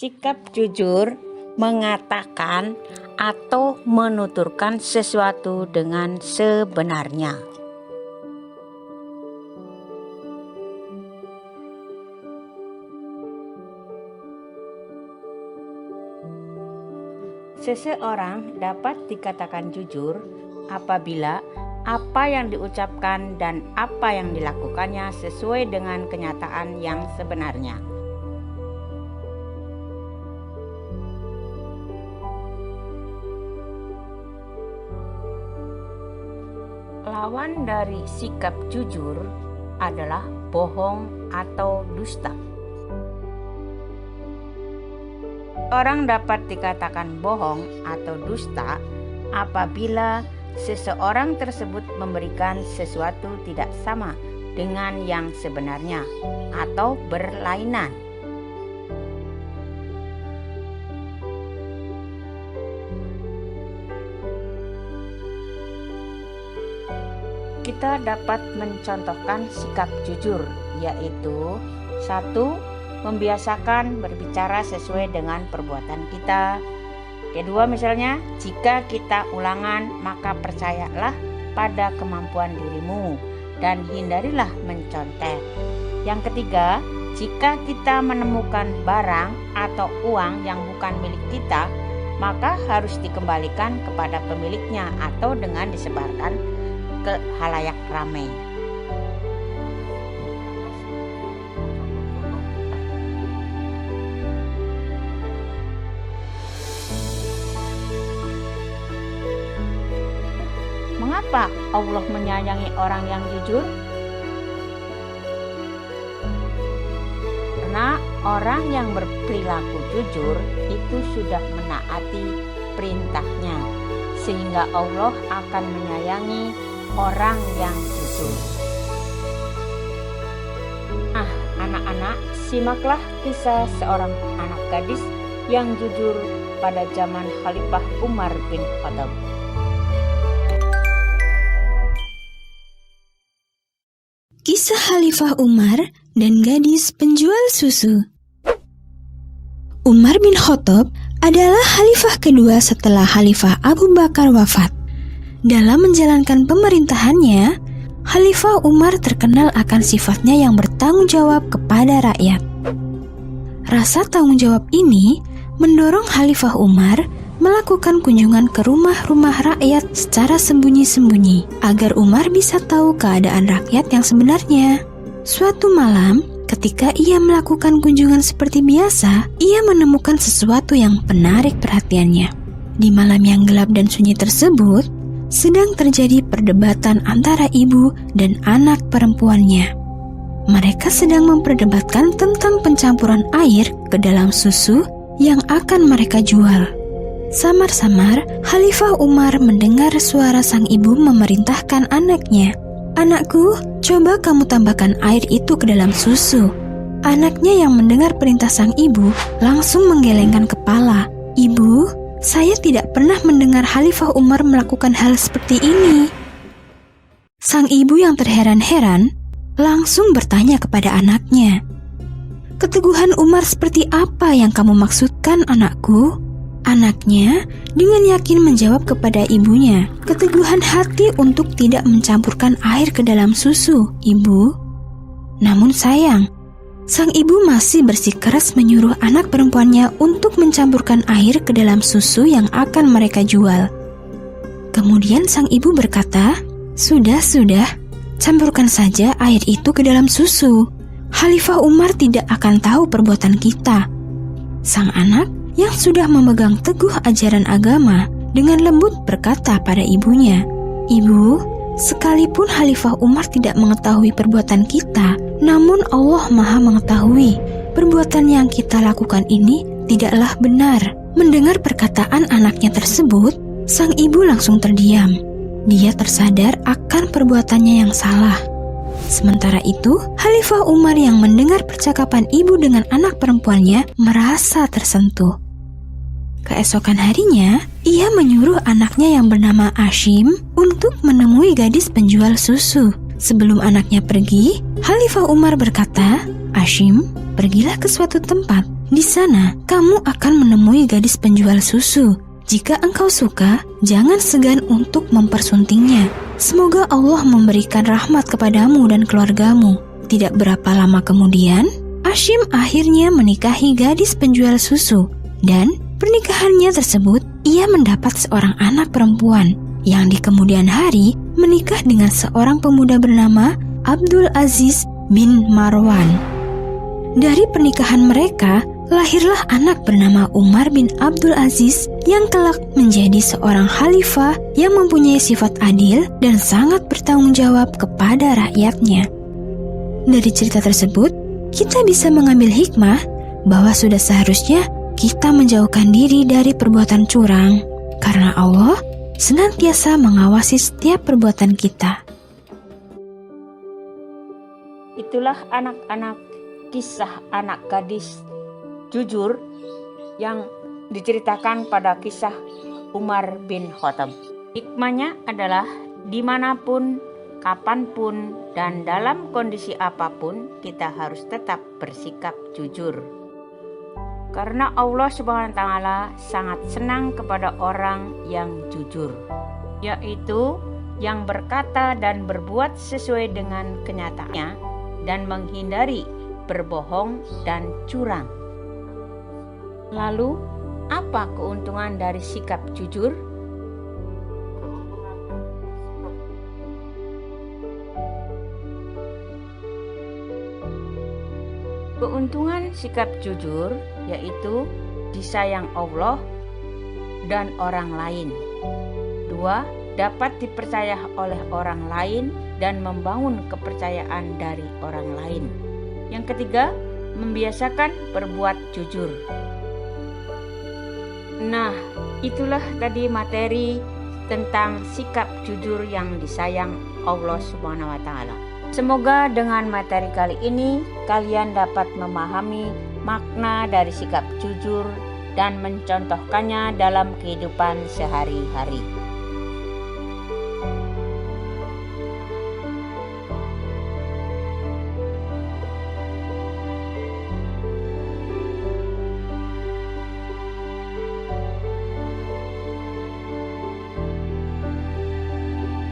Sikap jujur mengatakan atau menuturkan sesuatu dengan sebenarnya. Seseorang dapat dikatakan jujur apabila apa yang diucapkan dan apa yang dilakukannya sesuai dengan kenyataan yang sebenarnya. Lawan dari sikap jujur adalah bohong atau dusta. Orang dapat dikatakan bohong atau dusta apabila seseorang tersebut memberikan sesuatu tidak sama dengan yang sebenarnya atau berlainan. Kita dapat mencontohkan sikap jujur, yaitu 1. Membiasakan berbicara sesuai dengan perbuatan kita. Kedua, misalnya, jika kita ulangan, maka percayalah pada kemampuan dirimu dan hindarilah mencontek. Yang ketiga, jika kita menemukan barang atau uang yang bukan milik kita, maka harus dikembalikan kepada pemiliknya atau dengan disebarkan ke halayak ramai. Mengapa Allah menyayangi orang yang jujur? Karena orang yang berperilaku jujur itu sudah menaati perintahnya, sehingga Allah akan menyayangi orang yang jujur. Anak-anak, simaklah kisah seorang anak gadis yang jujur pada zaman Khalifah Umar bin Khattab. Kisah Khalifah Umar dan gadis penjual susu. Umar bin Khattab adalah khalifah kedua setelah Khalifah Abu Bakar wafat. Dalam menjalankan pemerintahannya, Khalifah Umar terkenal akan sifatnya yang bertanggung jawab kepada rakyat. Rasa tanggung jawab ini mendorong Khalifah Umar melakukan kunjungan ke rumah-rumah rakyat secara sembunyi-sembunyi agar Umar bisa tahu keadaan rakyat yang sebenarnya. Suatu malam, ketika ia melakukan kunjungan seperti biasa, ia menemukan sesuatu yang menarik perhatiannya. Di malam yang gelap dan sunyi tersebut, sedang terjadi perdebatan antara ibu dan anak perempuannya. Mereka sedang memperdebatkan tentang pencampuran air ke dalam susu yang akan mereka jual. Samar-samar, Khalifah Umar mendengar suara sang ibu memerintahkan anaknya, "Anakku, coba kamu tambahkan air itu ke dalam susu." Anaknya yang mendengar perintah sang ibu langsung menggelengkan kepala. "Ibu, saya tidak pernah mendengar Khalifah Umar melakukan hal seperti ini." Sang ibu yang terheran-heran langsung bertanya kepada anaknya, "Keteguhan Umar seperti apa yang kamu maksudkan, anakku?" Anaknya dengan yakin menjawab kepada ibunya, "Keteguhan hati untuk tidak mencampurkan air ke dalam susu, Ibu." Namun sayang, sang ibu masih bersikeras menyuruh anak perempuannya untuk mencampurkan air ke dalam susu yang akan mereka jual. Kemudian sang ibu berkata, Sudah, campurkan saja air itu ke dalam susu. Khalifah Umar tidak akan tahu perbuatan kita." Sang anak yang sudah memegang teguh ajaran agama dengan lembut berkata pada ibunya, "Ibu, sekalipun Khalifah Umar tidak mengetahui perbuatan kita, namun Allah Maha mengetahui perbuatan yang kita lakukan ini tidaklah benar." Mendengar perkataan anaknya tersebut, sang ibu langsung terdiam. Dia tersadar akan perbuatannya yang salah. Sementara itu, Khalifah Umar yang mendengar percakapan ibu dengan anak perempuannya merasa tersentuh. Keesokan harinya, ia menyuruh anaknya yang bernama Ashim untuk menemui gadis penjual susu. Sebelum anaknya pergi, Khalifah Umar berkata, "Ashim, pergilah ke suatu tempat Di sana, kamu akan menemui gadis penjual susu. Jika engkau suka, jangan segan untuk mempersuntingnya. Semoga Allah memberikan rahmat kepadamu dan keluargamu. Tidak berapa lama kemudian, Hashim akhirnya menikahi gadis penjual susu. Dan pernikahannya tersebut, ia mendapat seorang anak perempuan yang di kemudian hari menikah dengan seorang pemuda bernama Abdul Aziz bin Marwan. Dari pernikahan mereka, lahirlah anak bernama Umar bin Abdul Aziz yang kelak menjadi seorang khalifah yang mempunyai sifat adil dan sangat bertanggung jawab kepada rakyatnya. Dari cerita tersebut, kita bisa mengambil hikmah bahwa sudah seharusnya kita menjauhkan diri dari perbuatan curang, karena Allah senantiasa mengawasi setiap perbuatan kita. Itulah anak-anak kisah anak gadis jujur yang diceritakan pada kisah Umar bin Khattab. Hikmahnya adalah dimanapun, kapanpun, dan dalam kondisi apapun kita harus tetap bersikap jujur. Karena Allah Subhanahu wa Ta'ala sangat senang kepada orang yang jujur, yaitu yang berkata dan berbuat sesuai dengan kenyataannya dan menghindari berbohong dan curang. Lalu, apa keuntungan dari sikap jujur? Keuntungan sikap jujur yaitu disayang Allah dan orang lain. 2. Dapat dipercaya oleh orang lain dan membangun kepercayaan dari orang lain. Yang ketiga, membiasakan berbuat jujur. Nah, itulah tadi materi tentang sikap jujur yang disayang Allah Subhanahu wa Ta'ala. Semoga dengan materi kali ini kalian dapat memahami makna dari sikap jujur dan mencontohkannya dalam kehidupan sehari-hari.